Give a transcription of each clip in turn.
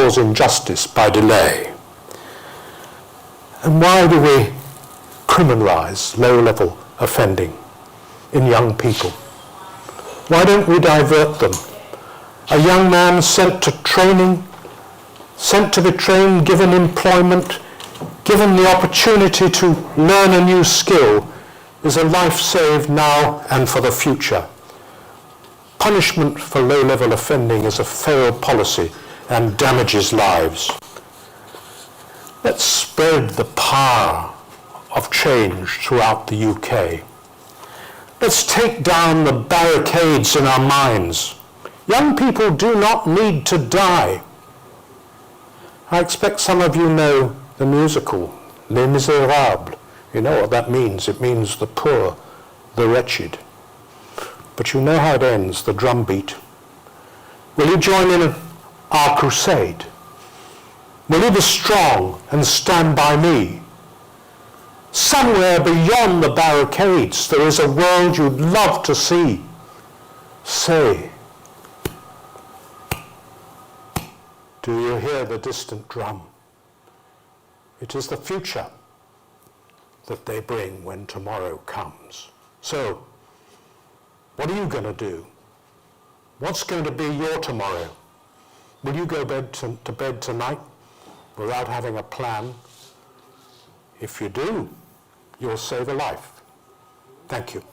cause injustice by delay? And why do we criminalise low-level offending in young people? Why don't we divert them? A young man sent to training, sent to be trained, given employment, given the opportunity to learn a new skill, is a life saved now and for the future. Punishment for low-level offending is a failed policy and damages lives. Let's spread the power of change throughout the UK. Let's take down the barricades in our minds. Young people do not need to die. I expect some of you know the musical, Les Miserables. You know what that means. It means the poor, the wretched. But you know how it ends, the drum beat. Will you join in our crusade? Will you be strong and stand by me? Somewhere beyond the barricades, there is a world you'd love to see. Say, do you hear the distant drum? It is the future that they bring when tomorrow comes. So, what are you going to do? What's going to be your tomorrow? Will you go to bed tonight without having a plan? If you do, you'll save a life. Thank you.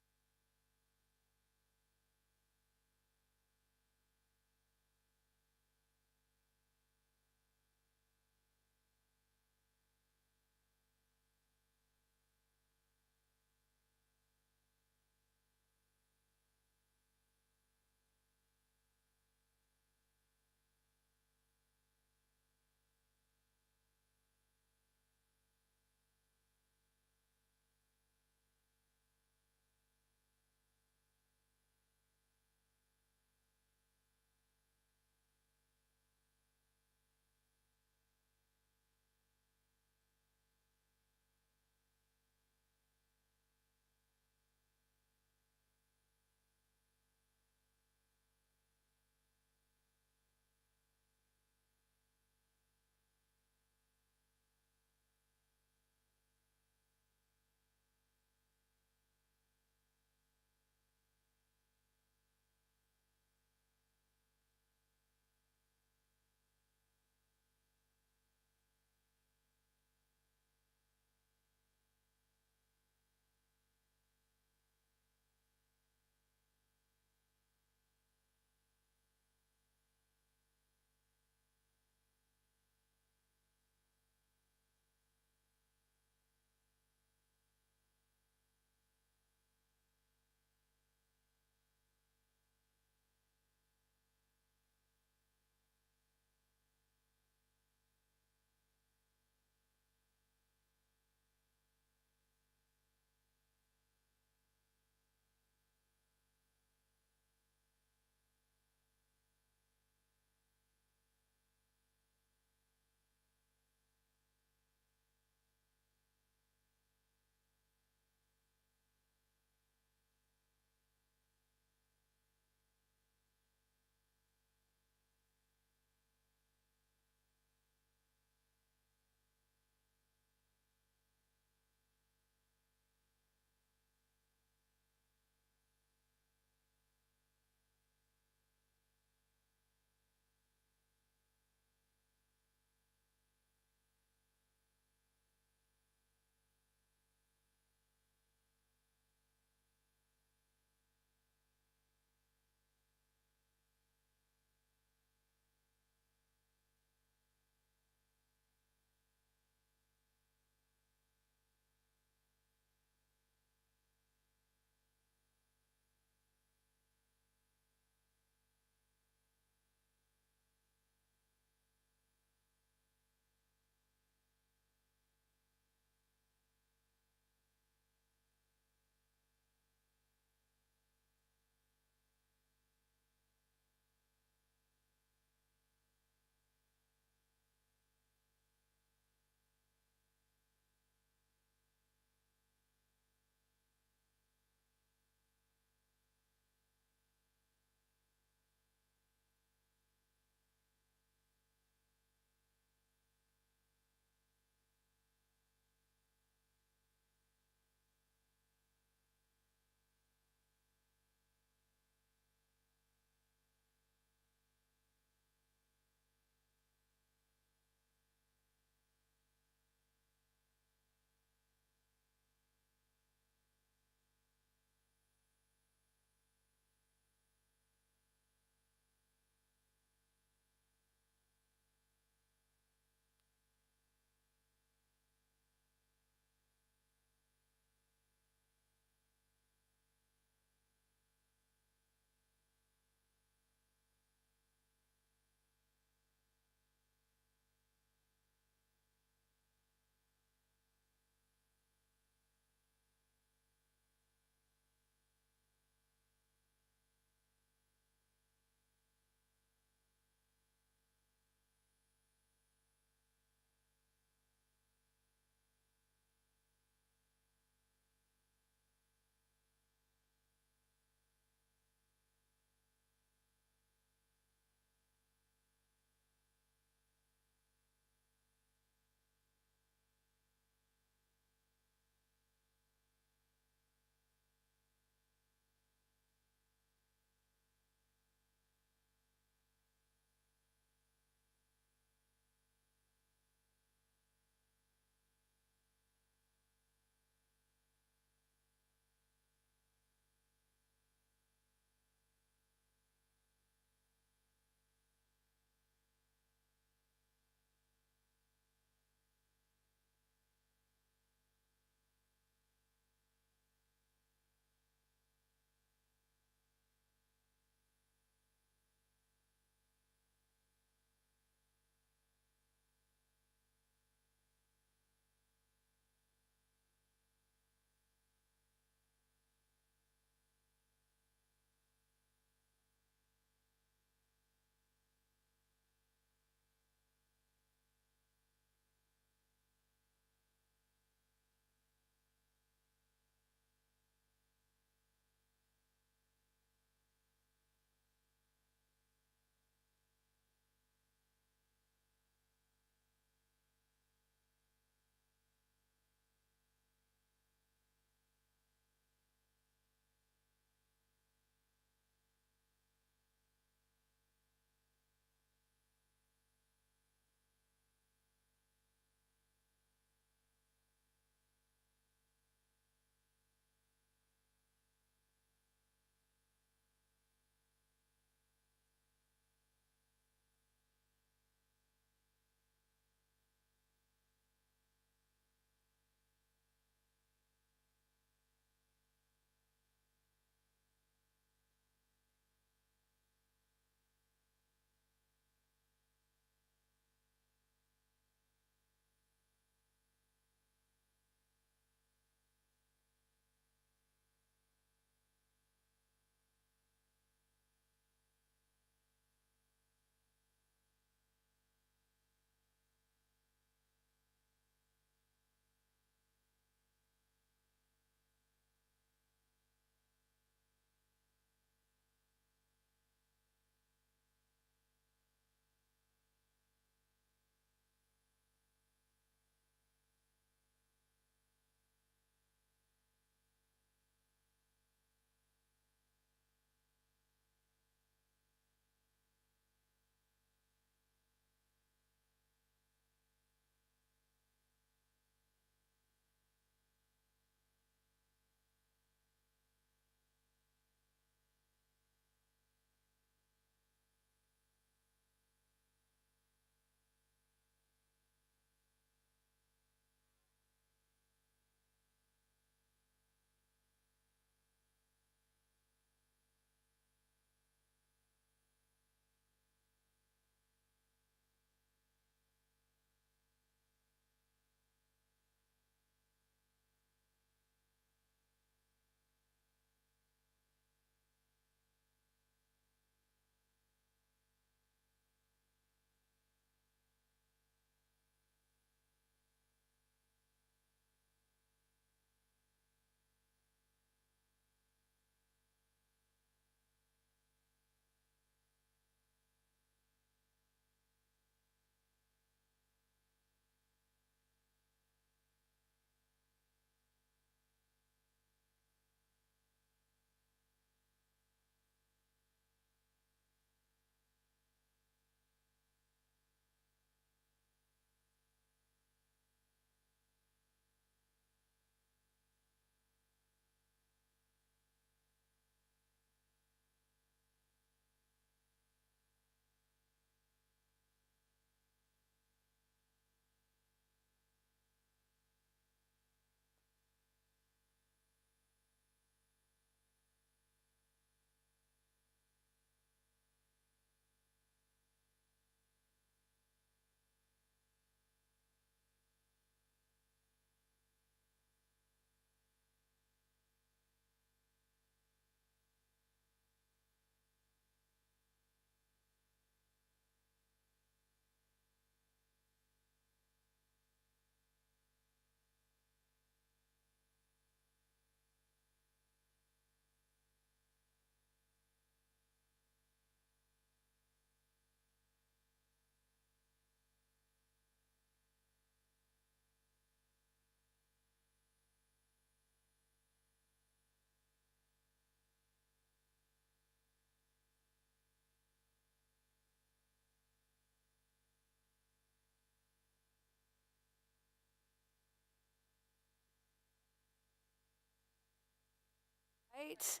Right.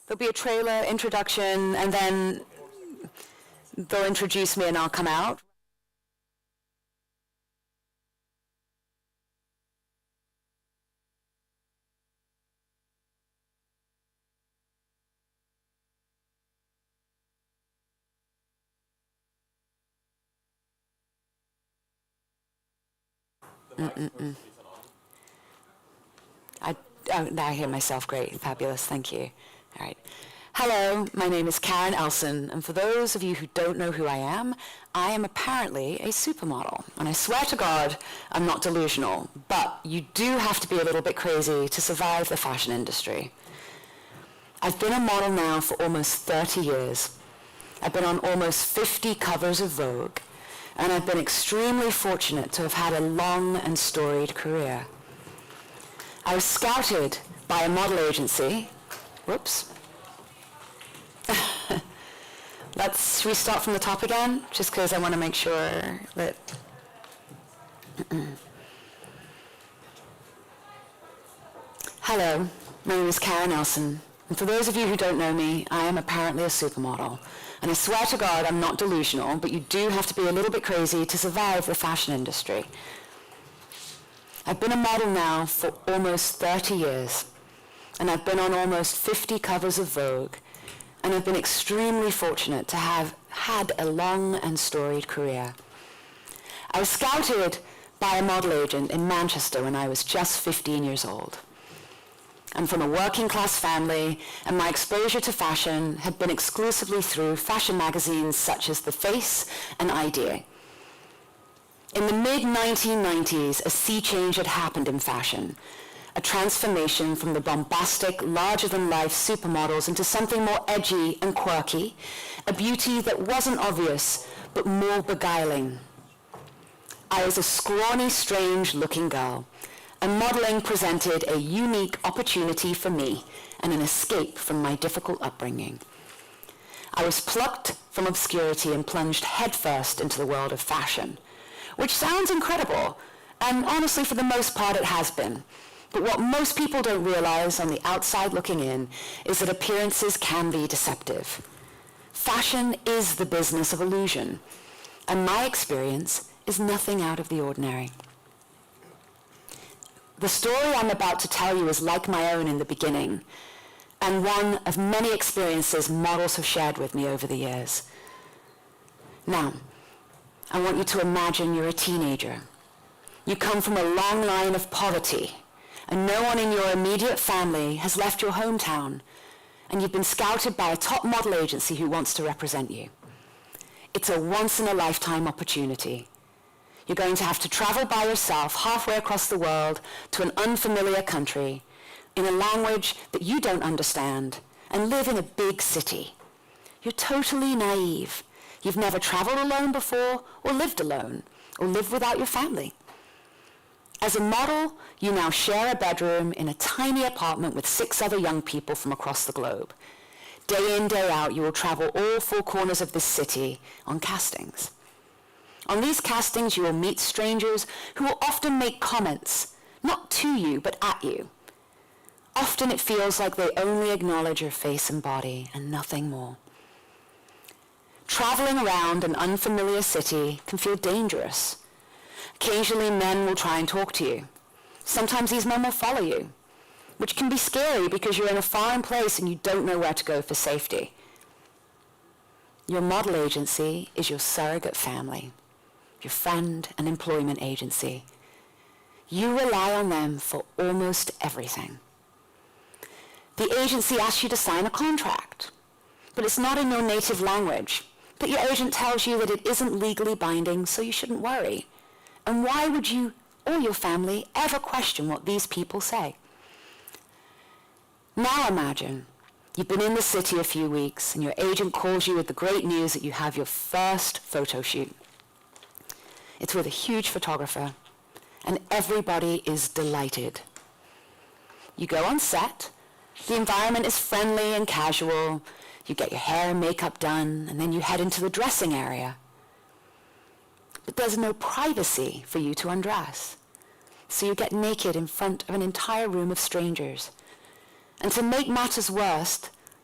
There'll be a trailer, introduction, and then they'll introduce me and I'll come out. Now I hear myself. Great. Fabulous. Thank you. All right. Hello, my name is Karen Elson, and for those of you who don't know who I am apparently a supermodel. And I swear to God, I'm not delusional, but you do have to be a little bit crazy to survive the fashion industry. I've been a model now for almost 30 years. I've been on almost 50 covers of Vogue, and I've been extremely fortunate to have had a long and storied career. I was scouted by a model agency. Whoops. Should we start from the top again? Just because I want to make sure that... Hello, my name is Karen Elson, and for those of you who don't know me, I am apparently a supermodel. And I swear to God, I'm not delusional, but you do have to be a little bit crazy to survive the fashion industry. I've been a model now for almost 30 years, and I've been on almost 50 covers of Vogue, and I've been extremely fortunate to have had a long and storied career. I was scouted by a model agent in Manchester when I was just 15 years old. I'm from a working class family, and my exposure to fashion had been exclusively through fashion magazines such as The Face and Idea. In the mid-1990s, a sea change had happened in fashion, a transformation from the bombastic, larger-than-life supermodels into something more edgy and quirky, a beauty that wasn't obvious, but more beguiling. I was a scrawny, strange-looking girl, and modeling presented a unique opportunity for me and an escape from my difficult upbringing. I was plucked from obscurity and plunged headfirst into the world of fashion, which sounds incredible, and honestly, for the most part, it has been. But what most people don't realize on the outside looking in is that appearances can be deceptive. Fashion is the business of illusion, and my experience is nothing out of the ordinary. The story I'm about to tell you is like my own in the beginning, and one of many experiences models have shared with me over the years. Now, I want you to imagine you're a teenager. You come from a long line of poverty, and no one in your immediate family has left your hometown, and you've been scouted by a top model agency who wants to represent you. It's a once-in-a-lifetime opportunity. You're going to have to travel by yourself halfway across the world to an unfamiliar country in a language that you don't understand and live in a big city. You're totally naive. You've never traveled alone before or lived alone or lived without your family. As a model, you now share a bedroom in a tiny apartment with 6 other young people from across the globe. Day in, day out, you will travel all 4 corners of this city on castings. On these castings, you will meet strangers who will often make comments, not to you, but at you. Often it feels like they only acknowledge your face and body and nothing more. Traveling around an unfamiliar city can feel dangerous. Occasionally, men will try and talk to you. Sometimes these men will follow you, which can be scary because you're in a foreign place and you don't know where to go for safety. Your model agency is your surrogate family, your friend and employment agency. You rely on them for almost everything. The agency asks you to sign a contract, but it's not in your native language. But your agent tells you that it isn't legally binding, so you shouldn't worry. And why would you or your family ever question what these people say? Now imagine you've been in the city a few weeks and your agent calls you with the great news that you have your first photo shoot. It's with a huge photographer, and everybody is delighted. You go on set. The environment is friendly and casual. You get your hair and makeup done, and then you head into the dressing area. But there's no privacy for you to undress. So you get naked in front of an entire room of strangers. And to make matters worse,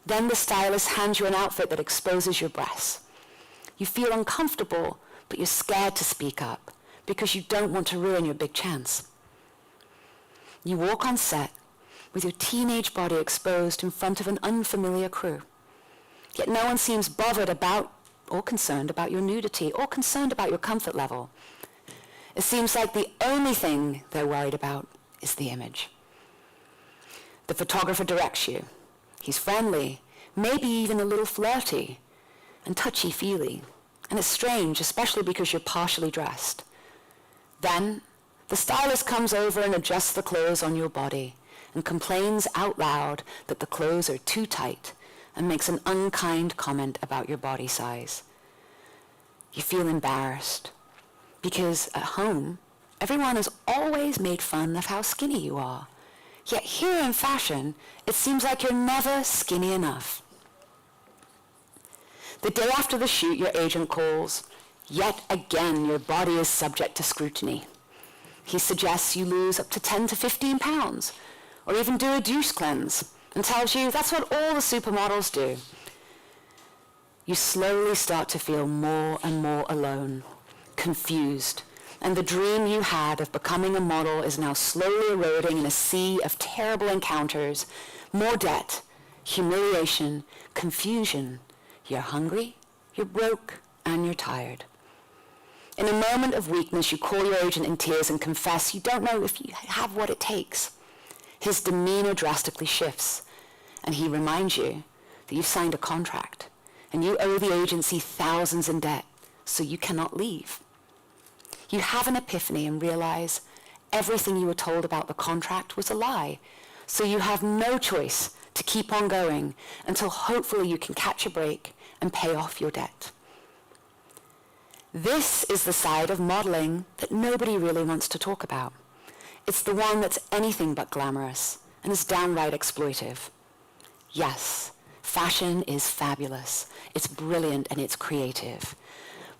then the stylist hands you an outfit that exposes your breasts. You feel uncomfortable, but you're scared to speak up because you don't want to ruin your big chance. You walk on set with your teenage body exposed in front of an unfamiliar crew. Yet no one seems bothered about or concerned about your nudity or concerned about your comfort level. It seems like the only thing they're worried about is the image. The photographer directs you. He's friendly, maybe even a little flirty and touchy-feely. And it's strange, especially because you're partially dressed. Then the stylist comes over and adjusts the clothes on your body and complains out loud that the clothes are too tight and makes an unkind comment about your body size. You feel embarrassed because at home, everyone has always made fun of how skinny you are. Yet here in fashion, it seems like you're never skinny enough. The day after the shoot, your agent calls. Yet again, your body is subject to scrutiny. He suggests you lose up to 10 to 15 pounds, or even do a douche cleanse, and tells you that's what all the supermodels do. You slowly start to feel more and more alone, confused, and the dream you had of becoming a model is now slowly eroding in a sea of terrible encounters, more debt, humiliation, confusion. You're hungry, you're broke, and you're tired. In a moment of weakness, you call your agent in tears and confess you don't know if you have what it takes. His demeanor drastically shifts, and he reminds you that you've signed a contract, and you owe the agency thousands in debt, so you cannot leave. You have an epiphany and realize everything you were told about the contract was a lie, so you have no choice to keep on going until hopefully you can catch a break and pay off your debt. This is the side of modeling that nobody really wants to talk about. It's the one that's anything but glamorous and is downright exploitive. Yes, fashion is fabulous. It's brilliant and it's creative.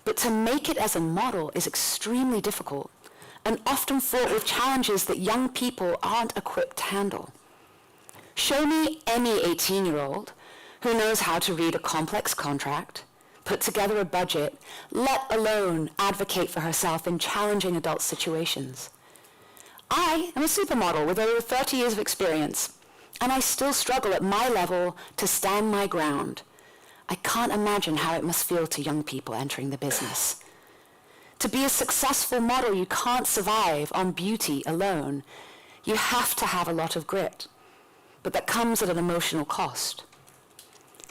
But to make it as a model is extremely difficult and often fraught with challenges that young people aren't equipped to handle. Show me any 18-year-old who knows how to read a complex contract, put together a budget, let alone advocate for herself in challenging adult situations. I am a supermodel with over 30 years of experience, and I still struggle at my level to stand my ground. I can't imagine how it must feel to young people entering the business. To be a successful model, you can't survive on beauty alone. You have to have a lot of grit, but that comes at an emotional cost.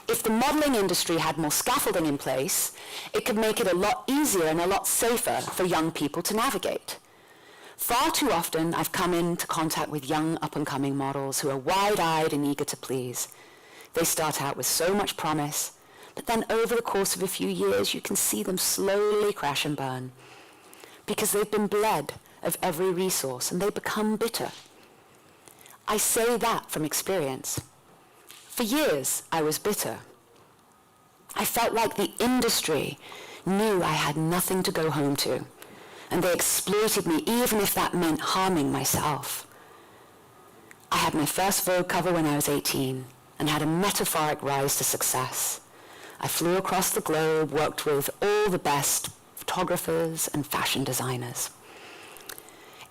If the modeling industry had more scaffolding in place, it could make it a lot easier and a lot safer for young people to navigate. Far too often, I've come into contact with young up-and-coming models who are wide-eyed and eager to please. They start out with so much promise, but then over the course of a few years, you can see them slowly crash and burn because they've been bled of every resource and they become bitter. I say that from experience. For years, I was bitter. I felt like the industry knew I had nothing to go home to, and they exploited me even if that meant harming myself. I had my first Vogue cover when I was 18 and had a metaphoric rise to success. I flew across the globe, worked with all the best photographers and fashion designers.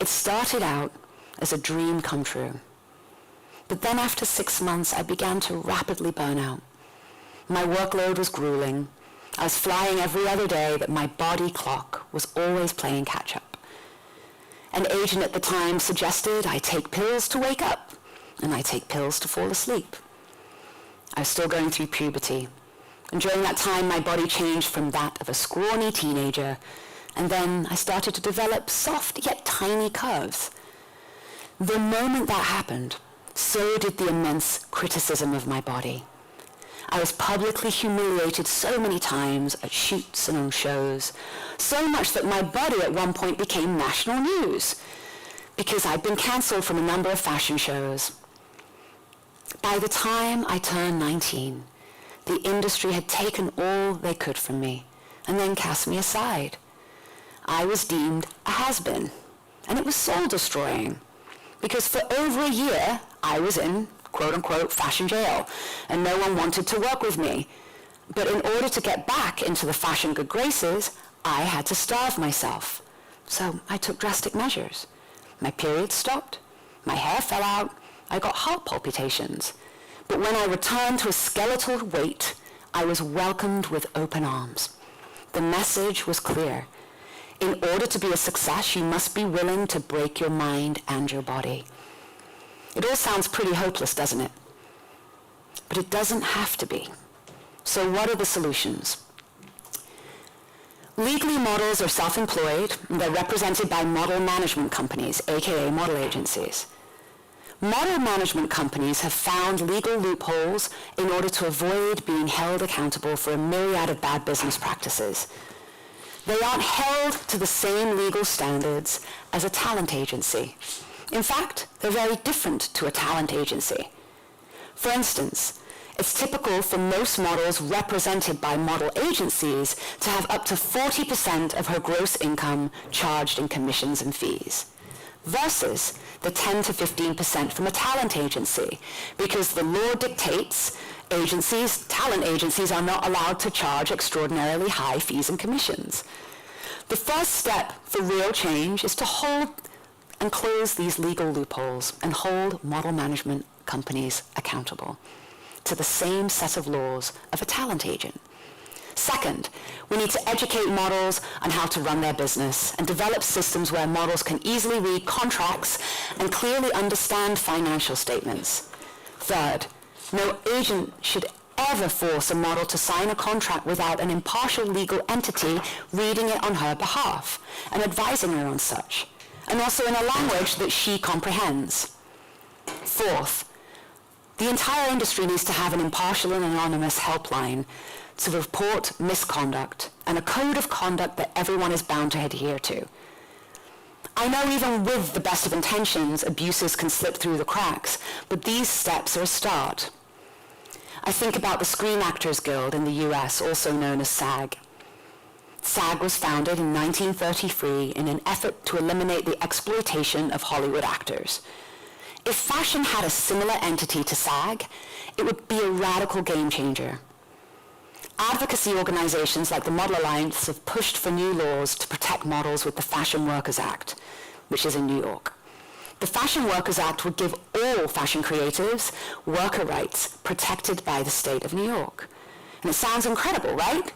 It started out as a dream come true. But then after 6 months, I began to rapidly burn out. My workload was grueling. I was flying every other day, but my body clock was always playing catch-up. An agent at the time suggested I take pills to wake up, and I take pills to fall asleep. I was still going through puberty, and during that time, my body changed from that of a scrawny teenager, and then I started to develop soft yet tiny curves. The moment that happened, so did the immense criticism of my body. I was publicly humiliated so many times at shoots and on shows, so much that my body at one point became national news because I'd been cancelled from a number of fashion shows. By the time I turned 19, the industry had taken all they could from me and then cast me aside. I was deemed a has-been, and it was soul-destroying because for over a year, I was in quote-unquote fashion jail, and no one wanted to work with me. But in order to get back into the fashion good graces, I had to starve myself. So I took drastic measures. My period stopped, my hair fell out, I got heart palpitations. But when I returned to a skeletal weight, I was welcomed with open arms. The message was clear. In order to be a success, you must be willing to break your mind and your body. It all sounds pretty hopeless, doesn't it? But it doesn't have to be. So what are the solutions? Legally, models are self-employed, and they're represented by model management companies, aka model agencies. Model management companies have found legal loopholes in order to avoid being held accountable for a myriad of bad business practices. They aren't held to the same legal standards as a talent agency. In fact, they're very different to a talent agency. For instance, it's typical for most models represented by model agencies to have up to 40% of her gross income charged in commissions and fees, versus the 10 to 15% from a talent agency, because the law dictates talent agencies are not allowed to charge extraordinarily high fees and commissions. The first step for real change is to hold and close these legal loopholes and hold model management companies accountable to the same set of laws of a talent agent. Second, we need to educate models on how to run their business and develop systems where models can easily read contracts and clearly understand financial statements. Third, no agent should ever force a model to sign a contract without an impartial legal entity reading it on her behalf and advising her on such, and also in a language that she comprehends. Fourth, the entire industry needs to have an impartial and anonymous helpline to report misconduct and a code of conduct that everyone is bound to adhere to. I know even with the best of intentions, abuses can slip through the cracks, but these steps are a start. I think about the Screen Actors Guild in the US, also known as SAG. SAG was founded in 1933 in an effort to eliminate the exploitation of Hollywood actors. If fashion had a similar entity to SAG, it would be a radical game changer. Advocacy organizations like the Model Alliance have pushed for new laws to protect models with the Fashion Workers Act, which is in New York. The Fashion Workers Act would give all fashion creatives worker rights protected by the state of New York. And it sounds incredible, right?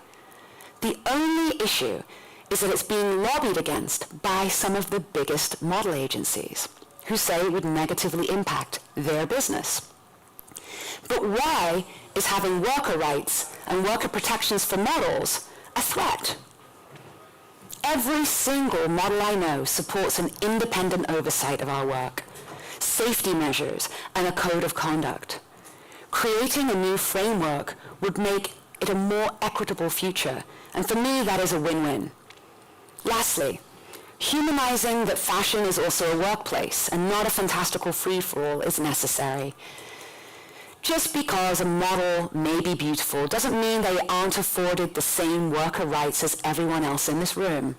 The only issue is that it's being lobbied against by some of the biggest model agencies, who say it would negatively impact their business. But why is having worker rights and worker protections for models a threat? Every single model I know supports an independent oversight of our work, safety measures, and a code of conduct. Creating a new framework would make it a more equitable future, and for me that is a win-win. Lastly, humanizing that fashion is also a workplace and not a fantastical free-for-all is necessary. Just because a model may be beautiful doesn't mean they aren't afforded the same worker rights as everyone else in this room.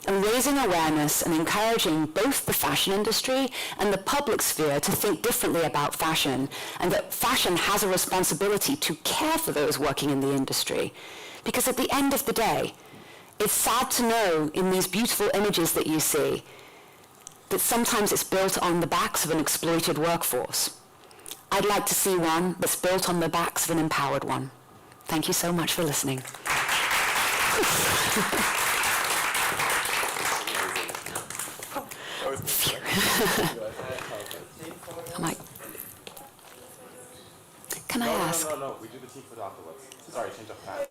And raising awareness and encouraging both the fashion industry and the public sphere to think differently about fashion, and that fashion has a responsibility to care for those working in the industry. Because at the end of the day, it's sad to know in these beautiful images that you see that sometimes it's built on the backs of an exploited workforce. I'd like to see one that's built on the backs of an empowered one. Thank you so much for listening. Can I ask? No, we do the tea food afterwards. Sorry, change of time.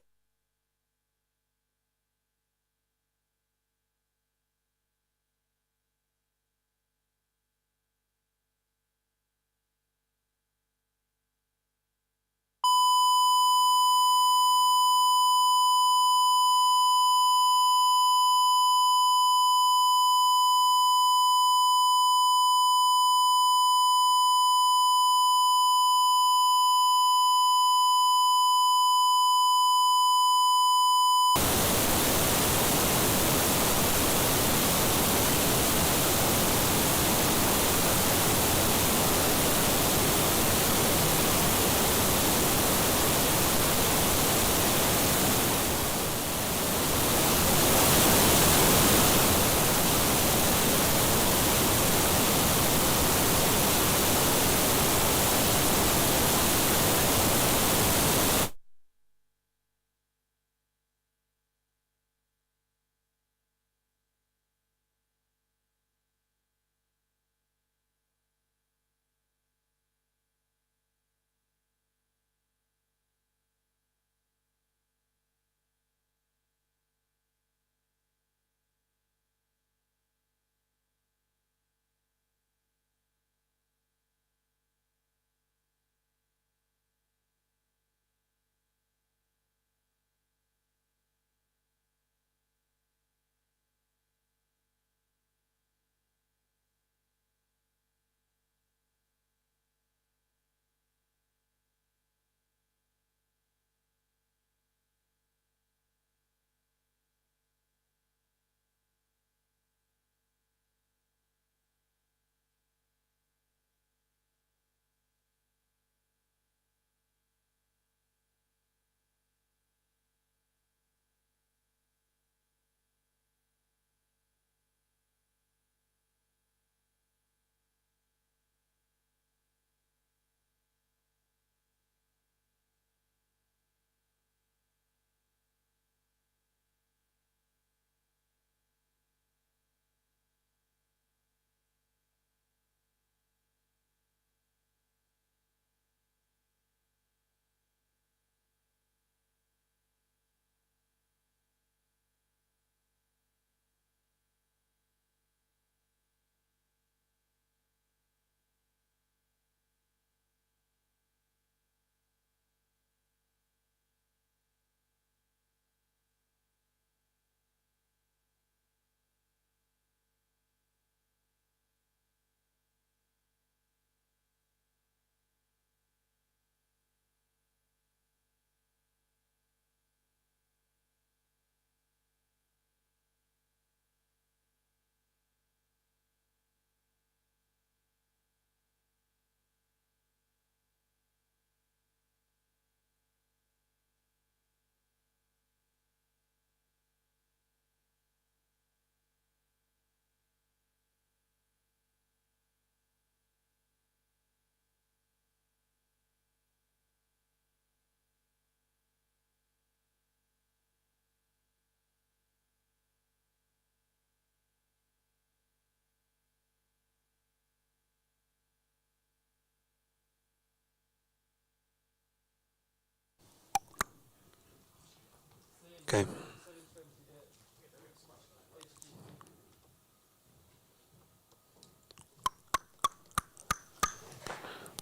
Okay.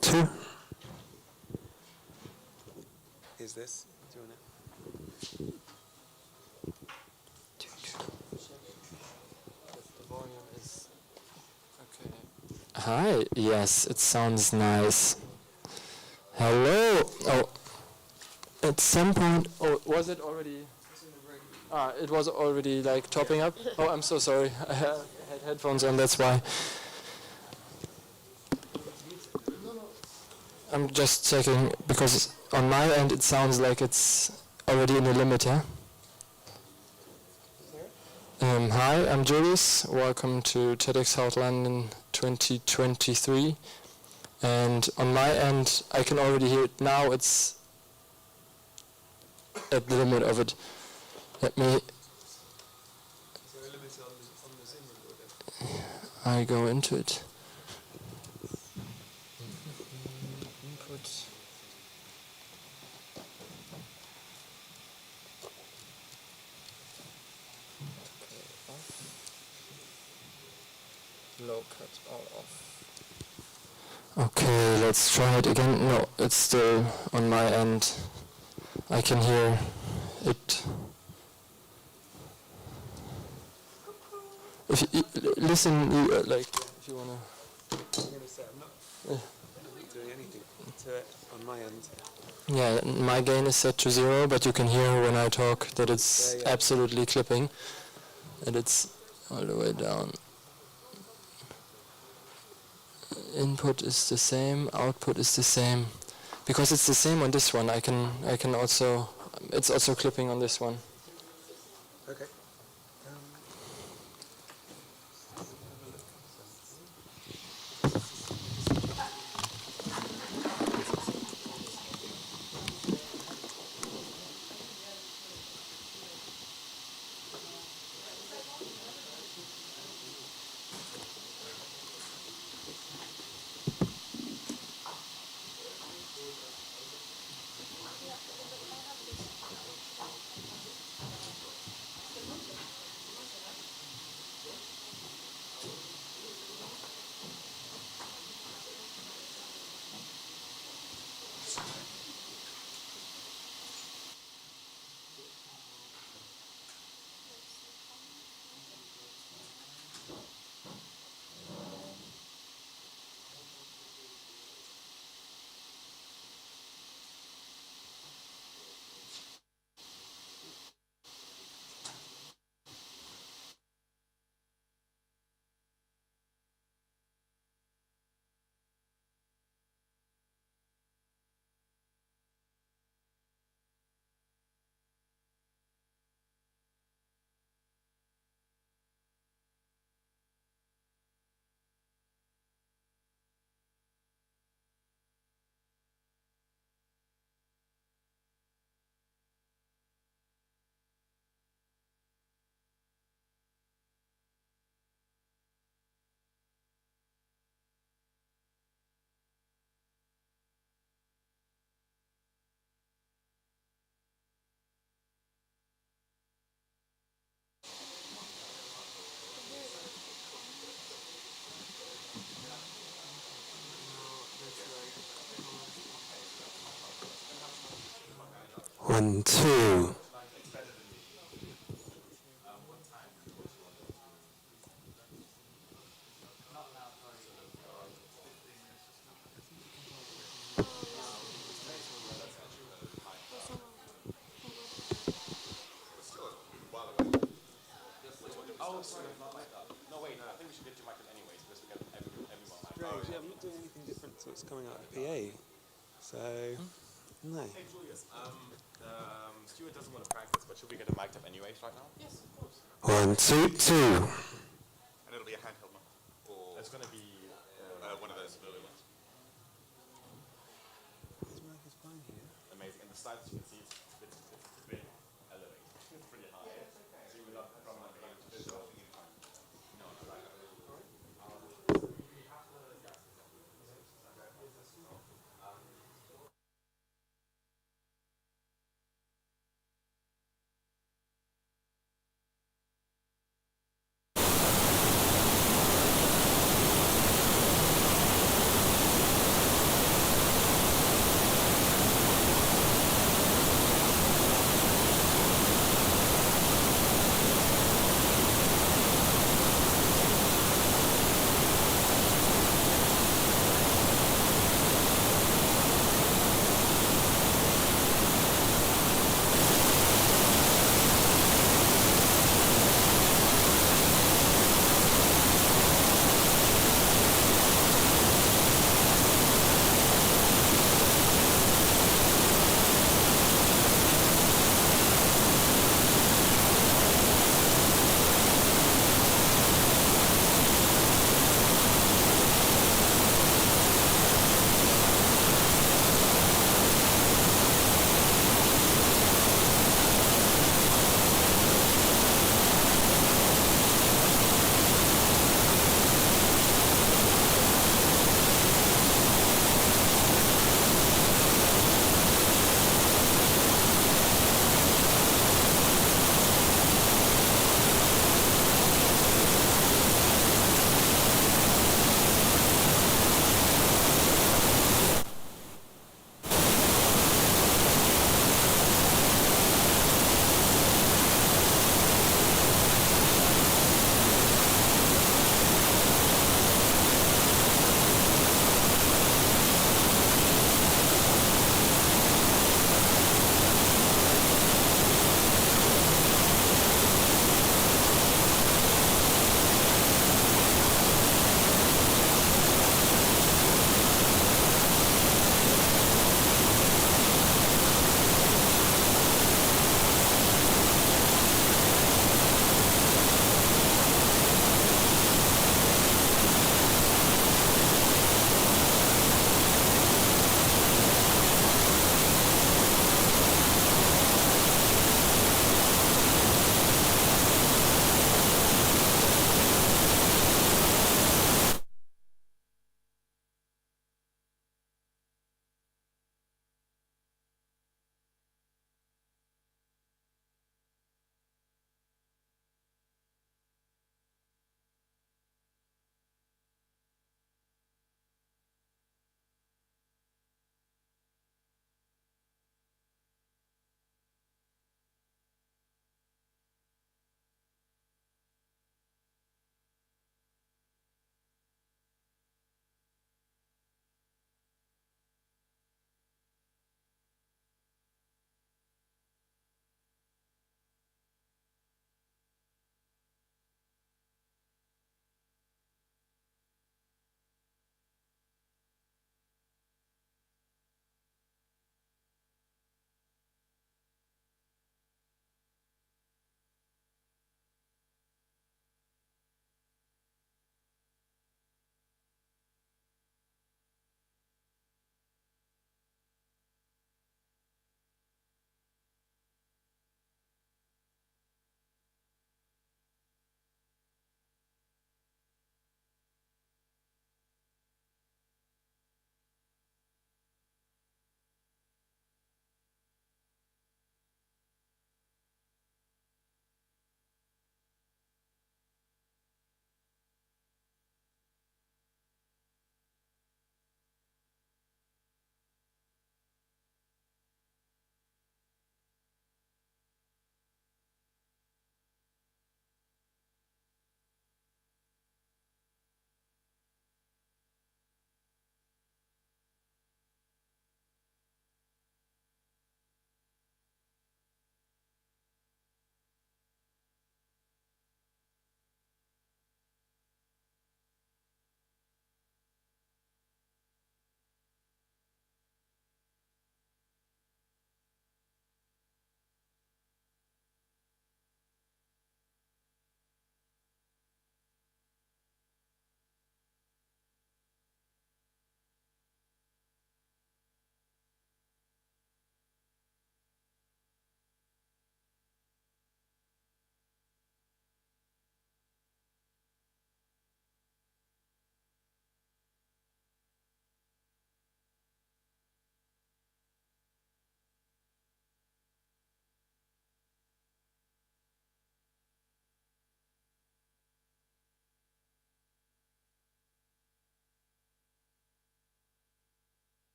Two. Is this doing it? The volume is okay. Hi. Yes, it sounds nice. Hello. Oh, at some point. Oh, was it already? It was already like topping up. Oh, I'm so sorry. I had headphones on. That's why. I'm just checking because on my end it sounds like it's already in the limit. Yeah. Hi, I'm Julius. Welcome to TEDx South London 2023. And on my end, I can already hear it now. It's at the limit of it. Let me. I go into it. Input. Low cut all off. Okay, let's try it again. No, it's still on my end. I can hear it. If you listen, like if you wanna. I'm not doing anything to it on my end. Yeah, my gain is set to 0, but you can hear when I talk that it's absolutely clipping, and it's all the way down. Input is the same, output is the same, because it's the same on this one. I can also, it's also clipping on this one. Okay. 1, 2. No, wait, I think we should get your mic anyways, because we get everyone mic. Yeah, I'm not doing anything different to what's coming out of PA. So, no. Hey, Julius, Stuart doesn't want to practice, but should we get a mic up anyways right now? Yes, of course. 1, 2, 2. And it'll be a handheld mic? Or it's going to be one of those civilian ones. This mic is fine here. Amazing. And the slides, as you can see, it's a bit elevated. It's pretty high. So you would not from like a to show. No, no, right.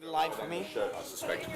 the line for me? I suspect.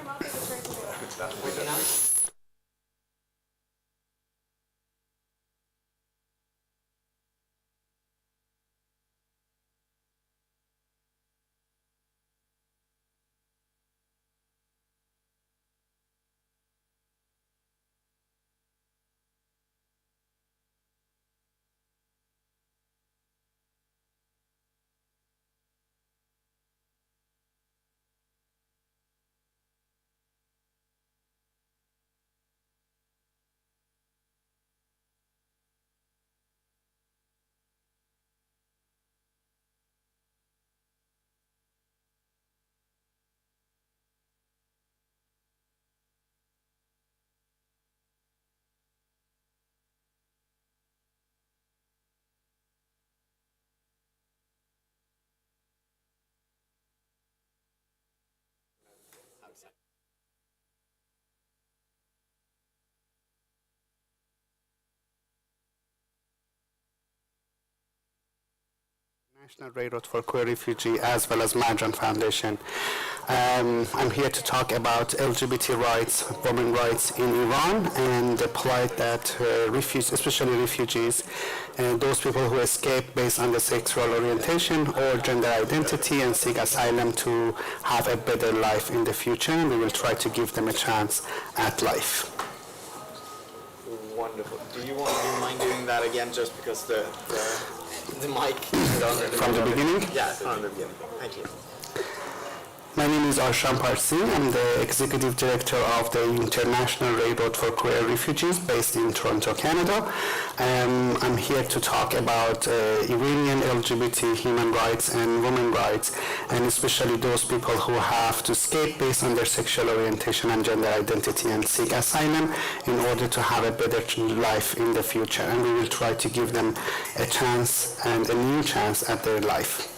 National Railroad for Queer Refugee as well as Migrant Foundation. I'm here to talk about LGBT rights, women rights in Iran and the plight that especially refugees and those people who escape based on the sexual orientation or gender identity and seek asylum to have a better life in the future, and we will try to give them a chance at life. Wonderful. Do you mind doing that again, just because the mic is on? From the beginning? Yeah, from the beginning. Thank you. My name is Arshan Parsi. I'm the Executive Director of the International Railroad for Queer Refugees based in Toronto, Canada. I'm here to talk about Iranian LGBT human rights and women rights, and especially those people who have to escape based on their sexual orientation and gender identity and seek asylum in order to have a better life in the future. And we will try to give them a chance and a new chance at their life.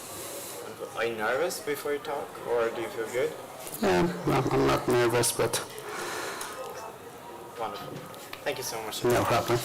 Are you nervous before you talk, or do you feel good? Yeah, well, I'm not nervous, but Wonderful. Thank you so much. no problem.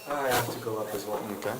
I have to go up as well. Okay.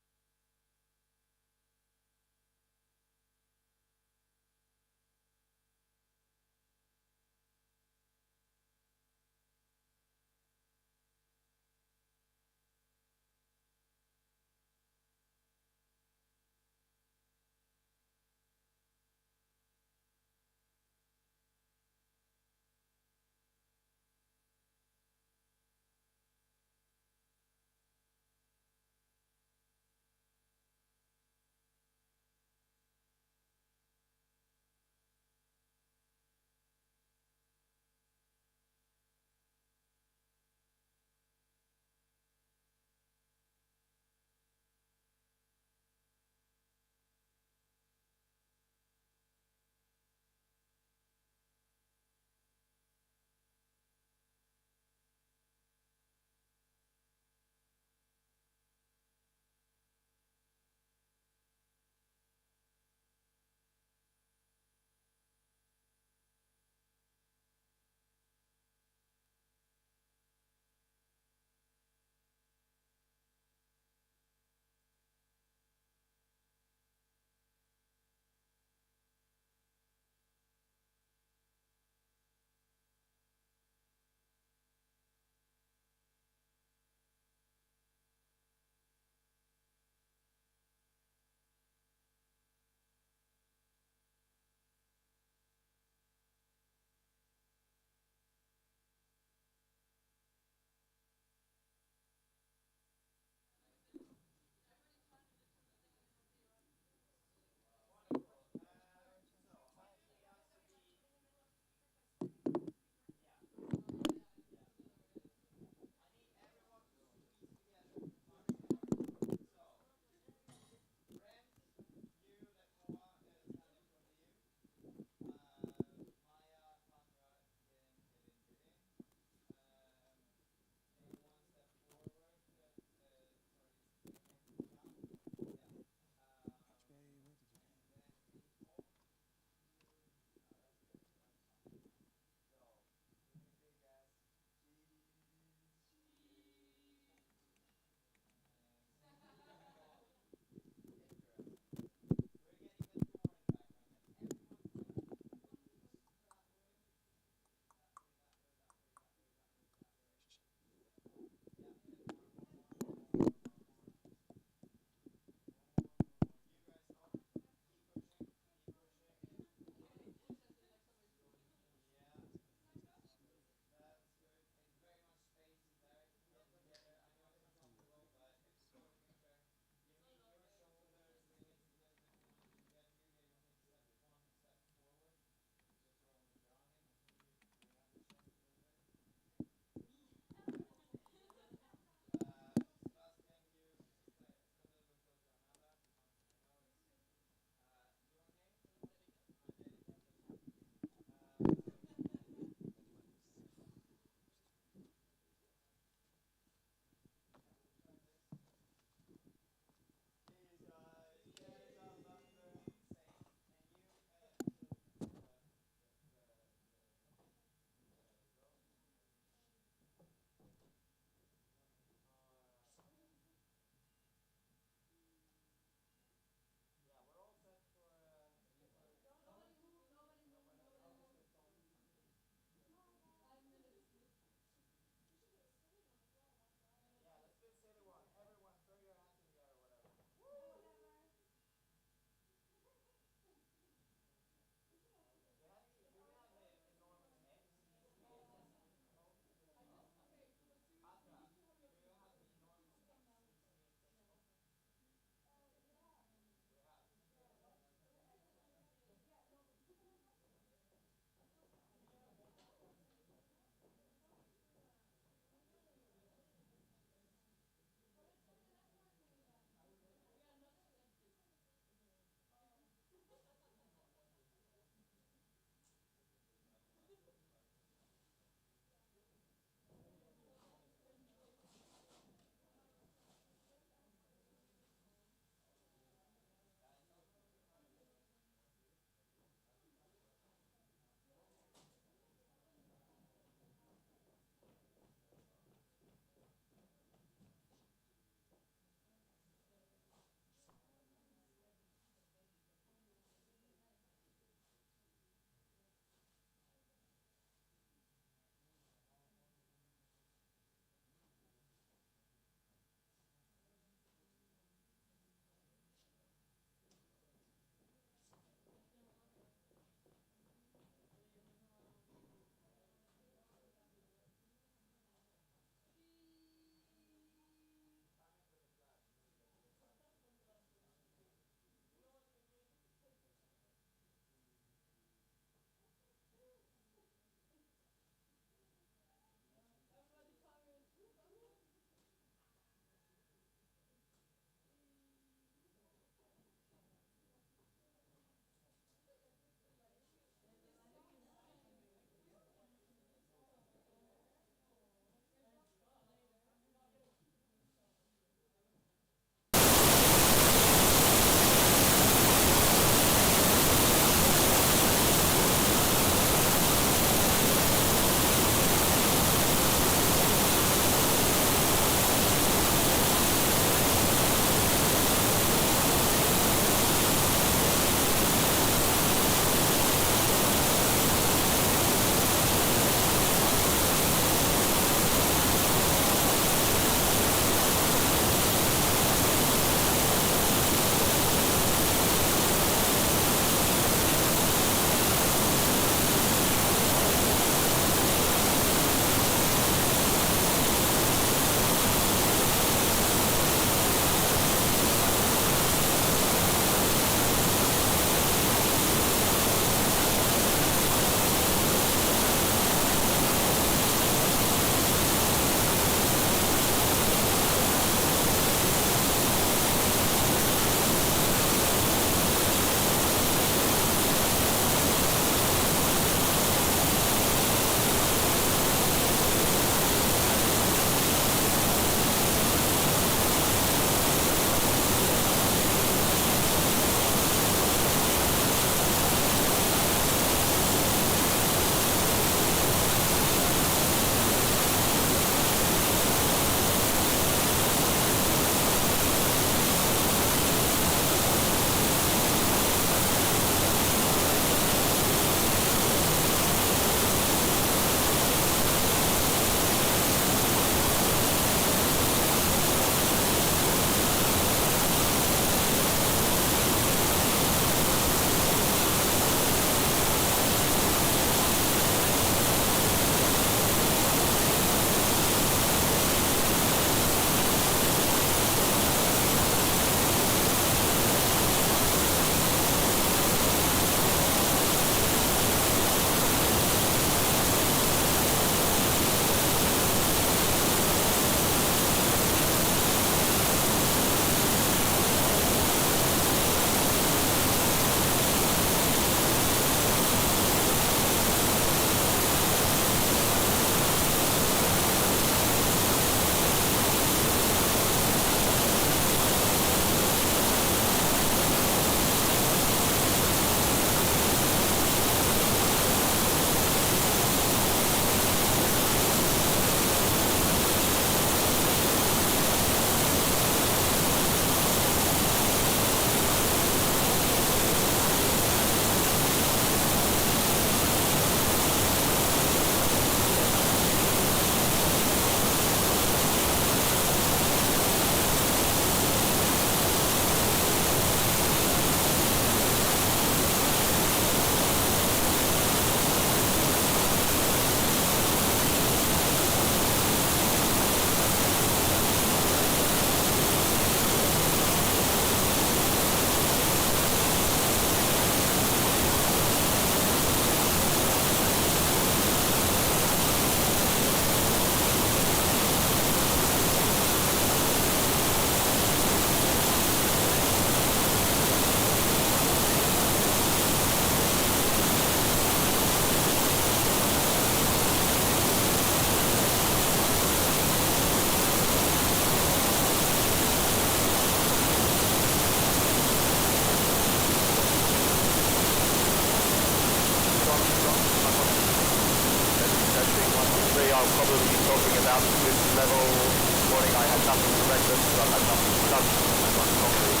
I'll probably be talking about this level. This morning I had nothing for breakfast, so I've had nothing for lunch. I got coffee.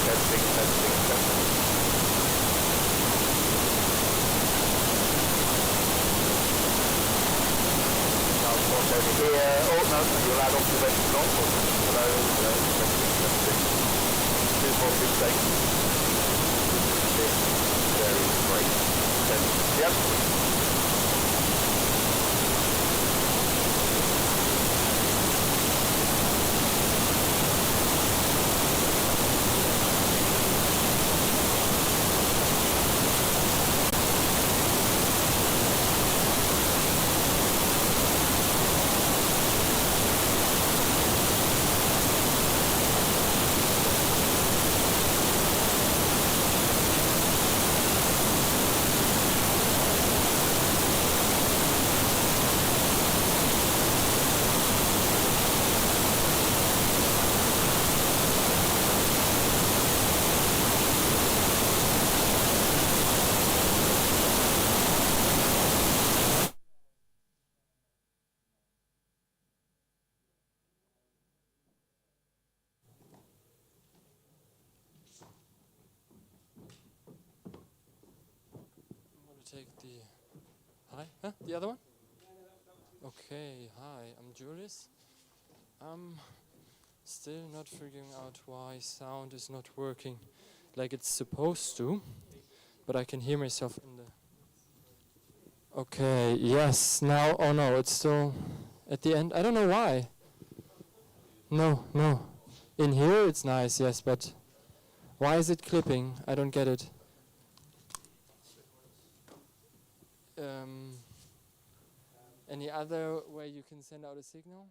Testing, testing, testing. Now what's over here? Oh no, you're allowed observation not. Hello, testing, testing. 2, 4, 6, 8. Very great. Yep. Take the hi, huh? The other one? Okay, hi, I'm Julius. I'm still not figuring out why sound is not working like it's supposed to, but I can hear myself in the... Okay, yes, now, oh no, it's still at the end. I don't know why. No. In here it's nice, yes, but why is it clipping? I don't get it. Any other way you can send out a signal?